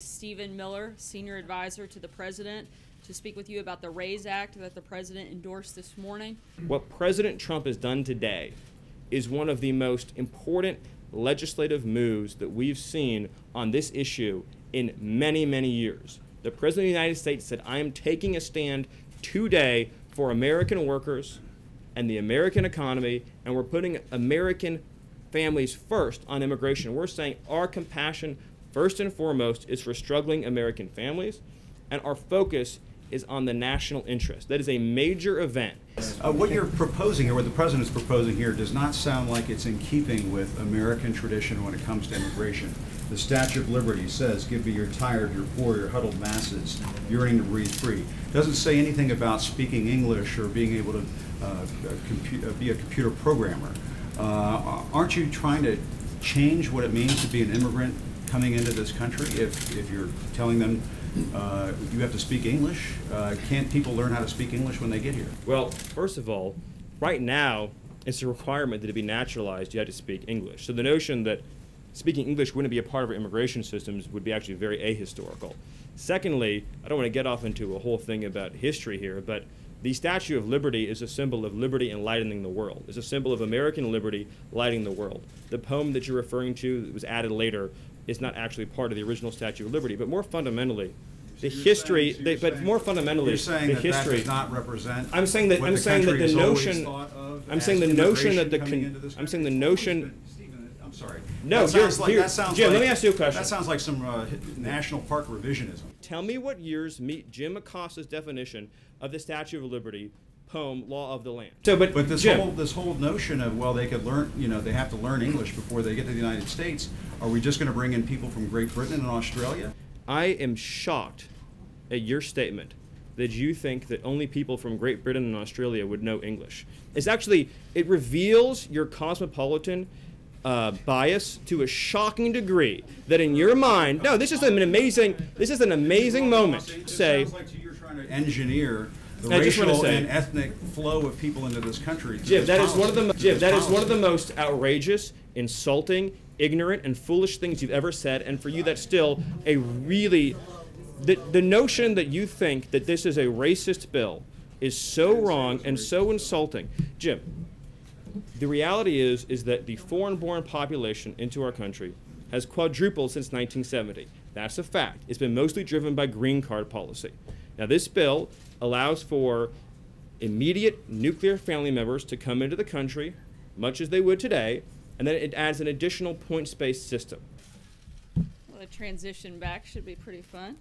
Stephen Miller, Senior Advisor to the President, to speak with you about the RAISE Act that the President endorsed this morning. What President Trump has done today is one of the most important legislative moves that we've seen on this issue in many, many years. The President of the United States said, I am taking a stand today for American workers and the American economy, and we're putting American families first on immigration. We're saying our compassion, first and foremost, is for struggling American families, and our focus is on the national interest. That is a major event. What you're proposing here, what the President's proposing here, does not sound like it's in keeping with American tradition when it comes to immigration. The Statue of Liberty says, give me your tired, your poor, your huddled masses, yearning to breathe free. It doesn't say anything about speaking English or being able to be a computer programmer. Aren't you trying to change what it means to be an immigrant coming into this country if you're telling them you have to speak English? Can't people learn how to speak English when they get here? Well, first of all, right now, it's a requirement that to be naturalized, you have to speak English. So the notion that speaking English wouldn't be a part of our immigration systems would be actually very ahistorical. Secondly, I don't want to get off into a whole thing about history here, but the Statue of Liberty is a symbol of liberty enlightening the world. It's a symbol of American liberty lighting the world. The poem that you're referring to that was added later is not actually part of the original Statue of Liberty, but more fundamentally, the history. But more fundamentally, you're saying the that history. That does not represent. I'm saying that. What I'm the saying that country the has always notion. thought of I'm as saying the notion that the. immigration coming into this I'm saying the country? notion. Stephen, I'm sorry. No, that sounds Jim, like, let me ask you a question. That sounds like some national park revisionism. Tell me what years meet Jim Acosta's definition of the Statue of Liberty poem, Law of the Land. So, but this Jim, this whole notion of, well, they could learn, they have to learn English before they get to the United States. Are we just going to bring in people from Great Britain and Australia? I am shocked at your statement that you think that only people from Great Britain and Australia would know English. It reveals your cosmopolitan bias to a shocking degree that in your mind, no, this is an amazing moment. It sounds like you're trying to engineer the racial and ethnic flow of people into this country. Jim, that is one of the most outrageous, insulting, ignorant, and foolish things you've ever said, and for you that's still a really... The notion that you think that this is a racist bill is so wrong and so insulting. Jim, the reality is that the foreign-born population into our country has quadrupled since 1970. That's a fact. It's been mostly driven by green card policy. Now, this bill allows for immediate nuclear family members to come into the country, much as they would today, and then it adds an additional points-based system. Well, the transition back should be pretty fun.